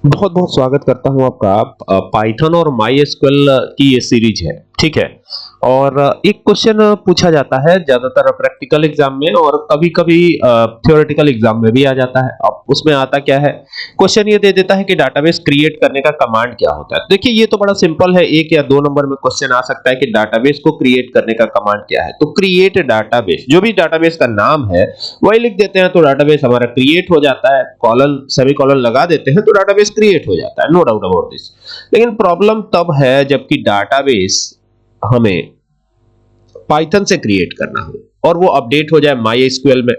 बहुत बहुत स्वागत करता हूं आपका। पाइथन और माई एसक्यूएल की ये सीरीज है, ठीक है। और एक क्वेश्चन पूछा जाता है ज्यादातर प्रैक्टिकल एग्जाम में और कभी-कभी थ्योरेटिकल एग्जाम में भी आ जाता है। अब उसमें आता क्या है, क्वेश्चन ये दे देता है कि डाटाबेस क्रिएट करने का कमांड क्या होता है। देखिए ये तो बड़ा सिंपल है, 1 या 2 नंबर में क्वेश्चन आ सकता है कि डाटाबेस को क्रिएट करने का कमांड क्या है। तो क्रिएट डाटाबेस, जो भी डाटाबेस का नाम है वही लिख देते हैं तो डाटाबेस हमारा क्रिएट हो जाता है। कॉलन सेमी कॉलन लगा देते हैं तो डाटाबेस क्रिएट हो जाता है, नो डाउट अबाउट दिस। लेकिन प्रॉब्लम तब है जबकि डाटाबेस हमें पाइथन से क्रिएट करना हो और वो अपडेट हो जाए माई में,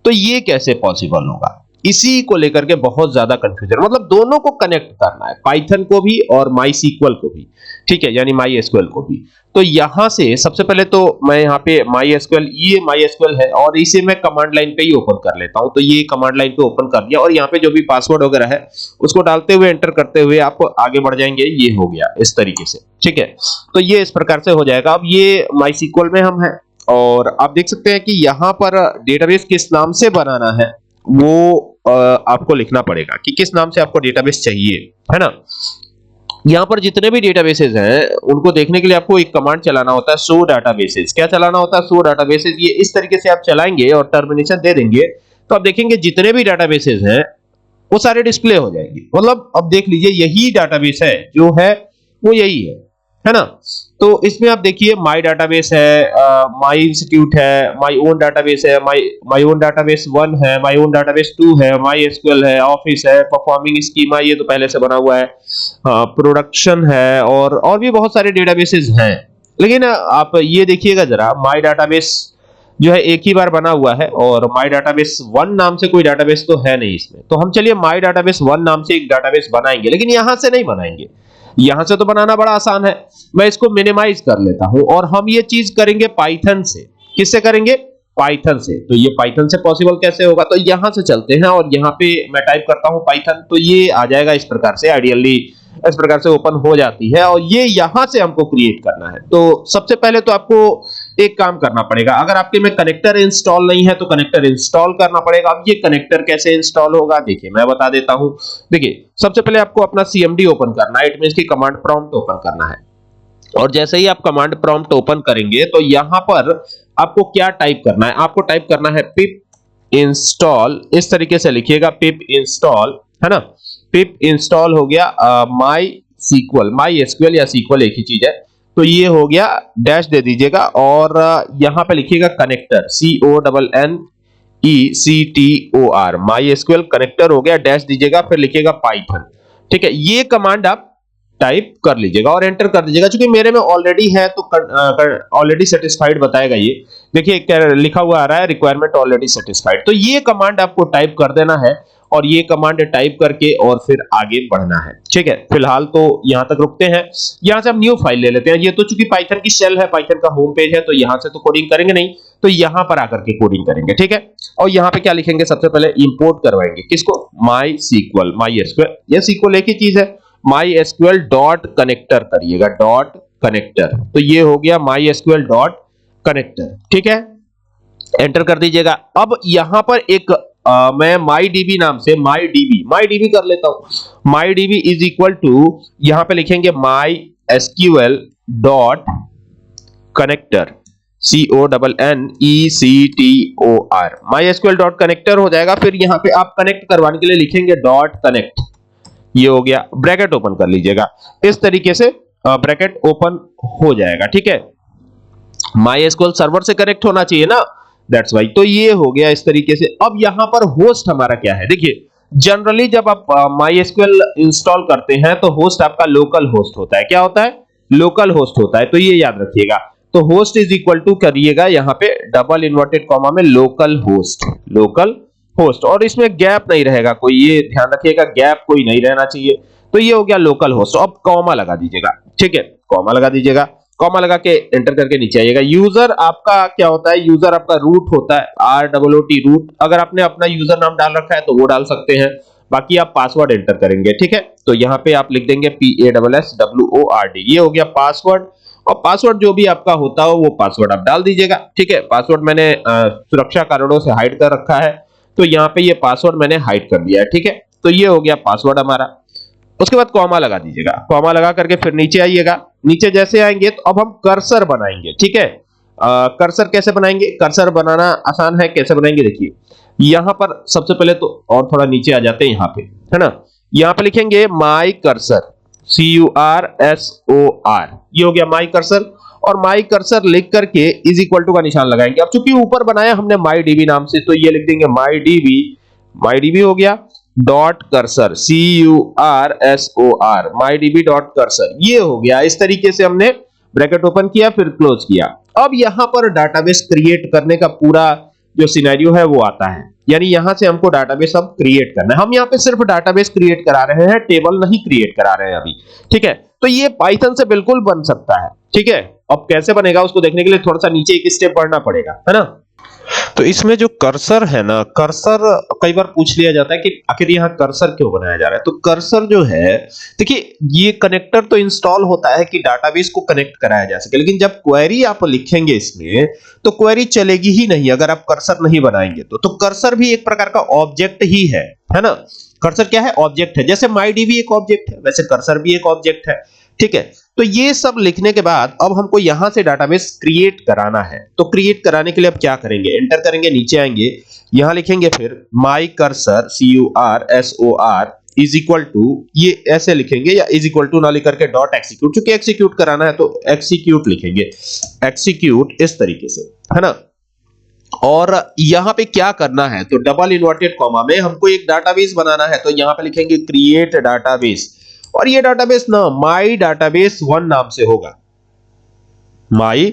तो ये कैसे पॉसिबल होगा। इसी को लेकर के बहुत ज्यादा कंफ्यूजन, मतलब दोनों को कनेक्ट करना है, पाइथन को भी और MySQL को भी, ठीक है, यानी MySQL को भी। तो यहां से सबसे पहले तो मैं यहां पे MySQL, ये MySQL है और इसे मैं कमांड लाइन पे ही ओपन कर लेता हूं। तो ये कमांड लाइन पे ओपन कर दिया और यहां पे जो भी पासवर्ड वगैरह है उसको डालते हुए एंटर करते हुए आप आगे बढ़ जाएंगे। ये हो गया इस तरीके से, ठीक है। तो ये इस प्रकार से हो जाएगा। अब ये MySQL में हम हैं और आप देख सकते हैं कि यहां पर डेटाबेस किस नाम से बनाना है वो आपको लिखना पड़ेगा कि किस नाम से आपको डेटाबेस चाहिए, है ना। यहां पर जितने भी डेटाबेसेस हैं उनको देखने के लिए आपको एक कमांड चलाना होता है, शो डाटाबेसेस। क्या चलाना होता है? Show databases. ये इस तरीके से आप चलाएंगे और टर्मिनेशन दे देंगे तो आप देखेंगे जितने भी डाटाबेसेस हैं वो सारे डिस्प्ले हो जाएंगे। मतलब अब देख लीजिए यही डाटाबेस है, जो है वो यही है ना। तो इसमें आप देखिए माई डाटाबेस है, माई इंस्टीट्यूट है, माई ओन डाटाबेस है, माई ओन डाटाबेस 1 है, माई ओन डाटाबेस 2 है, माई एसक्यूएल है, ऑफिस है, परफॉर्मिंग स्कीमा ये तो पहले से बना हुआ है, प्रोडक्शन है और भी बहुत सारे डेटाबेसेस हैं। लेकिन आप ये देखिएगा जरा, माई डाटाबेस जो है एक ही बार बना हुआ है और माई डाटाबेस 1 नाम से कोई डाटाबेस तो है नहीं इसमें। तो हम चलिए माई डाटाबेस 1 नाम से एक डाटाबेस बनाएंगे, लेकिन यहां से नहीं बनाएंगे। यहां से तो बनाना बड़ा आसान है, मैं इसको मिनिमाइज कर लेता हूं और हम ये चीज करेंगे पाइथन से। किससे करेंगे? पाइथन से। तो ये पाइथन से पॉसिबल कैसे होगा? तो यहां से चलते हैं और यहां पे मैं टाइप करता हूं पाइथन, तो ये आ जाएगा इस प्रकार से, आइडियली इस प्रकार से ओपन हो जाती है और ये यहां से हमको क्रिएट करना है। तो सबसे पहले तो आपको एक काम करना पड़ेगा, अगर आपके में कनेक्टर इंस्टॉल नहीं है तो कनेक्टर इंस्टॉल करना पड़ेगा। अब ये कनेक्टर कैसे इंस्टॉल होगा देखिए मैं बता देता हूं। देखिए सबसे पहले आपको अपना सीएमडी ओपन करना है, इट मींस की कमांड प्रॉम्प्ट ओपन करना है। और जैसे ही आप कमांड प्रॉम्प्ट ओपन करेंगे तो यहां पर आपको क्या टाइप करना है? आपको टाइप करना है पिप इंस्टॉल, इस तरीके से लिखिएगा पिप इंस्टॉल, है ना। पिप इंस्टॉल हो गया माई एसक्यूएल या सीक्वल एक ही चीज है। तो ये हो गया, डैश दे दीजिएगा और यहां पे लिखिएगा कनेक्टर, CONNECTOR, MySQL कनेक्टर हो गया, डैश दीजिएगा, फिर लिखिएगा पाइथन, ठीक है। ये कमांड आप टाइप कर लीजिएगा और एंटर कर दीजिएगा। क्योंकि मेरे में ऑलरेडी है तो ऑलरेडी सेटिस्फाइड बताएगा ये। देखिए क्या लिखा हुआ आ रहा है, रिक्वायरमेंट ऑलरेडी सेटिस्फाइड। तो ये कमांड आपको टाइप कर देना है और ये कमांड टाइप करके और फिर आगे बढ़ना है, ठीक है। फिलहाल तो यहां तक रुकते हैं। यहां से हम न्यू फाइल ले लेते हैं। ये तो चूंकि पाइथन की शेल है, पाइथन का होम पेज है, तो यहां से तो कोडिंग करेंगे नहीं, तो यहां पर आकर के कोडिंग करेंगे, ठीक है। और यहां पे क्या लिखेंगे? सबसे पहले इंपोर्ट करवाएंगे किसको? MySQL ये SQL एक ही चीज है। MySQL डॉट कनेक्टर करिएगा, डॉट कनेक्टर। तो ये हो गया MySQL डॉट कनेक्टर, ठीक है। एंटर कर दीजिएगा। अब यहां पर एक मैं MyDB नाम से MyDB कर लेता हूं। MyDB इज इक्वल टू, यहां पे लिखेंगे MySQL dot connector, CONNECTOR, MySQL dot connector हो जाएगा। फिर यहां पे आप कनेक्ट करवाने के लिए लिखेंगे डॉट कनेक्ट, ये हो गया, ब्रैकेट ओपन कर लीजिएगा। इस तरीके से ब्रैकेट ओपन हो जाएगा, ठीक है। MySQL सर्वर से कनेक्ट होना चाहिए ना, दैट्स वाई। तो ये हो गया इस तरीके से। अब यहां पर होस्ट हमारा क्या है? देखिए जनरली जब आप MySQL इंस्टॉल करते हैं तो होस्ट आपका लोकल होस्ट होता है। क्या होता है? लोकल होस्ट होता है। तो ये याद रखिएगा। तो होस्ट इज इक्वल टू करिएगा यहां पे डबल इन्वर्टेड कॉमा में लोकल होस्ट, और इसमें गैप नहीं रहेगा कोई, ये ध्यान रखिएगा, गैप कोई नहीं रहना चाहिए। तो ये हो गया लोकल होस्ट। अब कॉमा लगा दीजिएगा, ठीक है, कॉमा लगा दीजिएगा। कॉमा लगा के एंटर करके नीचे आइएगा। यूजर आपका क्या होता है? यूजर आपका रूट होता है, ROOT रूट। अगर आपने अपना यूजर नाम डाल रखा है तो वो डाल सकते हैं, बाकी आप पासवर्ड एंटर करेंगे, ठीक है। तो यहाँ पे आप लिख देंगे PASSWORD, ये हो गया पासवर्ड। और पासवर्ड जो भी आपका होता हो वो पासवर्ड आप डाल दीजिएगा, ठीक है। पासवर्ड मैंने सुरक्षा कारणों से हाइड कर रखा है, तो यहाँ पे ये पासवर्ड मैंने हाइड कर दिया है, ठीक है। तो ये हो गया पासवर्ड हमारा। उसके बाद कॉमा लगा दीजिएगा, कॉमा लगा करके फिर नीचे आइएगा। नीचे जैसे आएंगे तो अब हम कर्सर बनाएंगे, ठीक है। कर्सर कैसे बनाएंगे? कर्सर बनाना आसान है, कैसे बनाएंगे देखिए। यहां पर सबसे पहले तो और थोड़ा नीचे आ जाते हैं, यहां पे है ना, यहां पे लिखेंगे माई कर्सर, CURSOR, ये हो गया माई कर्सर। और माई कर्सर लिख करके इज इक्वल टू का निशान लगाएंगे। अब चूंकि ऊपर बनाया हमने माई डीबी नाम से, तो ये लिख देंगे माई डीबी हो गया dot cursor, CURSOR, my DB dot cursor, ये हो गया। इस तरीके से हमने ब्रैकेट ओपन किया फिर क्लोज किया। अब यहां पर डाटाबेस क्रिएट करने का पूरा जो सिनेरियो है वो आता है, यानी यहां से हमको डाटाबेस अब क्रिएट करना है। हम यहां पे सिर्फ डाटाबेस क्रिएट करा रहे हैं, टेबल नहीं क्रिएट करा रहे हैं अभी, ठीक है। तो ये पाइथन से बिल्कुल बन सकता है, ठीक है। अब कैसे बनेगा उसको देखने के लिए थोड़ा सा नीचे एक स्टेप बढ़ना पड़ेगा, है ना। तो इसमें जो कर्सर है ना, कर्सर कई बार पूछ लिया जाता है कि आखिर यहाँ कर्सर क्यों बनाया जा रहा है। तो कर्सर जो है, देखिए ये कनेक्टर तो इंस्टॉल होता है कि डाटाबेस को कनेक्ट कराया जा सके, लेकिन जब क्वेरी आप लिखेंगे इसमें तो क्वेरी चलेगी ही नहीं अगर आप कर्सर नहीं बनाएंगे। तो कर्सर भी एक प्रकार का ऑब्जेक्ट ही है ना। कर्सर क्या है? ऑब्जेक्ट है। जैसे माईडीबी एक ऑब्जेक्ट है, वैसे कर्सर भी एक ऑब्जेक्ट है, ठीक है। तो ये सब लिखने के बाद अब हमको यहां से डाटाबेस क्रिएट कराना है। तो क्रिएट कराने के लिए अब क्या करेंगे? एंटर करेंगे, नीचे आएंगे, यहां लिखेंगे फिर my cursor, CURSOR is equal to, ये ऐसे लिखेंगे, या इज इक्वल टू ना लिख करके डॉट एक्सिक्यूट, क्योंकि एक्सिक्यूट कराना है तो एक्सिक्यूट लिखेंगे, एक्सिक्यूट इस तरीके से, है ना। और यहां पे क्या करना है? तो डबल इन्वर्टेड कॉमा में हमको एक डाटाबेस बनाना है, तो यहां पे लिखेंगे क्रिएट डाटाबेस, और ये डाटाबेस ना माई डाटाबेस 1 नाम से होगा, माई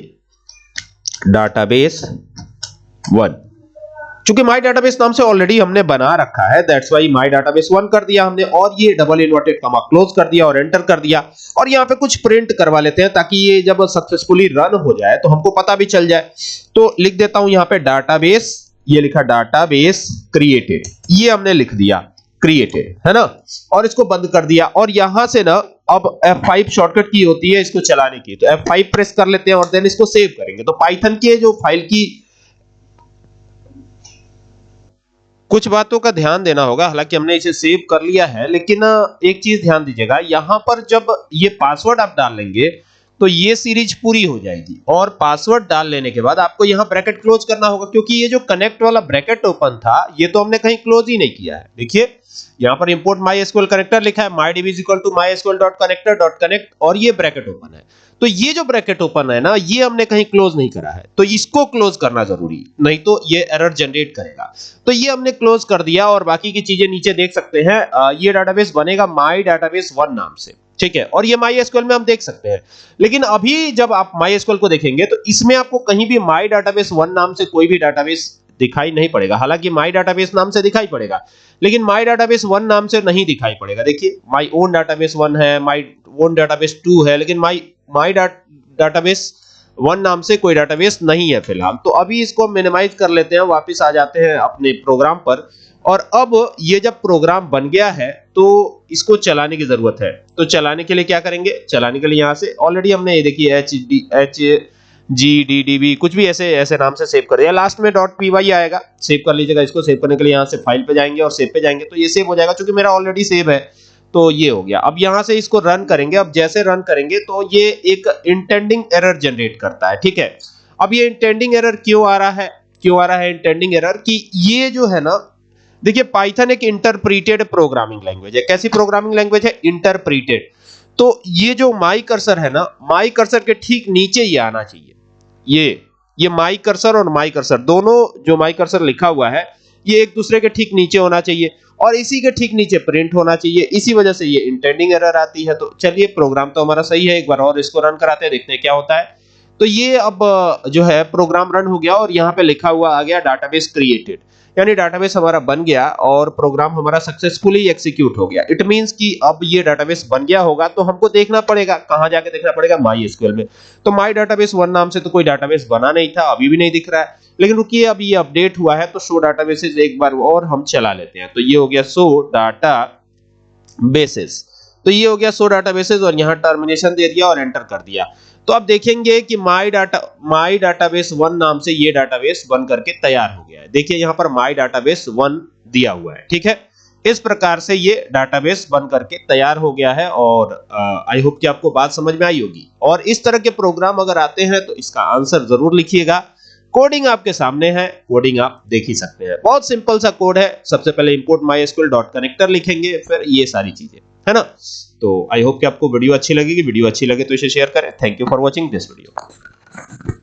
डाटाबेस 1। चूंकि माई डाटाबेस नाम से ऑलरेडी हमने बना रखा है, दैट्स वाई माई डाटाबेस 1 कर दिया हमने, और ये डबल इन्वर्टेड कॉमा क्लोज कर दिया और एंटर कर दिया। और यहां पे कुछ प्रिंट करवा लेते हैं ताकि ये जब सक्सेसफुली रन हो जाए तो हमको पता भी चल जाए। तो लिख देता हूं यहां पे डाटाबेस, ये लिखा डाटाबेस क्रिएटेड, ये हमने लिख दिया क्रिएटेड, है ना। और इसको बंद कर दिया, और यहां से ना अब F5 शॉर्टकट की होती है इसको चलाने की, तो F5 प्रेस कर लेते हैं और देन इसको सेव करेंगे। तो पाइथन की जो फाइल की कुछ बातों का ध्यान देना होगा, हालांकि हमने इसे सेव कर लिया है, लेकिन एक चीज ध्यान दीजिएगा, यहां पर जब ये पासवर्ड आप डाल लेंगे तो ये सीरीज पूरी हो जाएगी, और पासवर्ड डाल लेने के बाद आपको यहां ब्रैकेट क्लोज करना होगा, क्योंकि ये जो कनेक्ट वाला ब्रैकेट ओपन था ये तो हमने कहीं क्लोज ही नहीं किया है। देखिए यहां पर इंपोर्ट MySQL कनेक्टर लिखा है, MyDB is equal to MySQL.connector.connect, और ये ब्रैकेट ओपन है। तो ये जो ब्रैकेट ओपन है ना, ये हमने कहीं क्लोज नहीं करा है, तो इसको क्लोज करना जरूरी, नहीं तो ये एरर जनरेट करेगा। तो ये हमने क्लोज कर दिया, और बाकी की चीजें नीचे देख सकते हैं। ये डाटाबेस बनेगा माई डाटाबेस 1 नाम से, ठीक है। और ये MySQL में हम देख सकते हैं, लेकिन अभी जब आप MySQL को देखेंगे तो इसमें आपको कहीं भी माई डाटाबेस 1 नाम से कोई भी डाटाबेस दिखाई नहीं पड़ेगा। हालांकि माई डाटाबेस नाम से दिखाई पड़ेगा, लेकिन माई डाटाबेस 1 नाम से नहीं दिखाई पड़ेगा। देखिए माई ओन डाटाबेस 1 है, माई ओन डाटाबेस 2 है, लेकिन माई डाटाबेस 1 नाम से कोई डाटाबेस नहीं है फिलहाल। तो अभी इसको मिनिमाइज कर लेते हैं, वापस आ जाते हैं अपने प्रोग्राम पर। और अब ये जब प्रोग्राम बन गया है तो इसको चलाने की जरूरत है। तो चलाने के लिए क्या करेंगे? चलाने के लिए यहां से ऑलरेडी हमने ये देखिए HGDDB कुछ भी ऐसे नाम से सेव कर दिया, लास्ट में .py आएगा, सेव कर लीजिएगा। इसको सेव करने के लिए यहां से फाइल पे जाएंगे और सेव पे जाएंगे, तो ये सेव हो जाएगा, क्योंकि मेरा ऑलरेडी सेव है। तो ये हो गया। अब यहां से इसको रन करेंगे। अब जैसे रन करेंगे तो ये एक इंटेंडिंग एरर जनरेट करता है, ठीक है। अब ये इंटेंडिंग एरर क्यों आ रहा है इंटेंडिंग एरर? कि ये जो है ना, देखिए पाइथन एक इंटरप्रीटेड प्रोग्रामिंग लैंग्वेज है। कैसी प्रोग्रामिंग लैंग्वेज है? इंटरप्रीटेड। तो ये जो माई कर्सर है ना, माई कर्सर के ठीक नीचे ये आना चाहिए। ये माई कर्सर और माई कर्सर दोनों, जो माई कर्सर लिखा हुआ है ये एक दूसरे के ठीक नीचे होना चाहिए, और इसी के ठीक नीचे प्रिंट होना चाहिए। इसी वजह से ये इंटेंडिंग एरर आती है। तो चलिए प्रोग्राम तो हमारा सही है, एक बार और इसको रन कराते हैं, देखते हैं क्या होता है। तो ये अब जो है प्रोग्राम रन हो गया, और यहाँ पे लिखा हुआ आ गया डाटाबेस क्रिएटेड, यानी डाटाबेस हमारा बन गया और प्रोग्राम हमारा सक्सेसफुली एग्जीक्यूट हो गया। इट मींस कि अब ये डाटाबेस बन गया होगा तो हमको देखना पड़ेगा, कहां जाके देखना पड़ेगा? MySQL में। तो माई डाटाबेस 1 नाम से तो कोई डाटाबेस बना नहीं था, अभी भी नहीं दिख रहा है, लेकिन रुकिए अभी ये अपडेट हुआ है, तो शो डाटाबेसेस एक बार और हम चला लेते हैं। तो ये हो गया शो डाटाबेसेस, तो ये हो गया शो डाटाबेसेस, और यहां टर्मिनेशन दे दिया और एंटर कर दिया। तो आप देखेंगे कि माई डाटाबेस 1 नाम से ये डाटाबेस बन करके तैयार हो गया है। देखिए यहां पर माई डाटाबेस 1 दिया हुआ है, ठीक है। इस प्रकार से ये डाटाबेस बन करके तैयार हो गया है और आई होप कि आपको बात समझ में आई होगी। और इस तरह के प्रोग्राम अगर आते हैं तो इसका आंसर जरूर लिखिएगा। कोडिंग आपके सामने है, कोडिंग आप देख ही सकते हैं। बहुत सिंपल सा कोड है। सबसे पहले इंपोर्ट mysql.connector लिखेंगे, फिर ये सारी चीजें, है ना। तो आई होप कि आपको वीडियो अच्छी लगेगी। वीडियो अच्छी लगे तो इसे शेयर करें। Thank you for watching this video.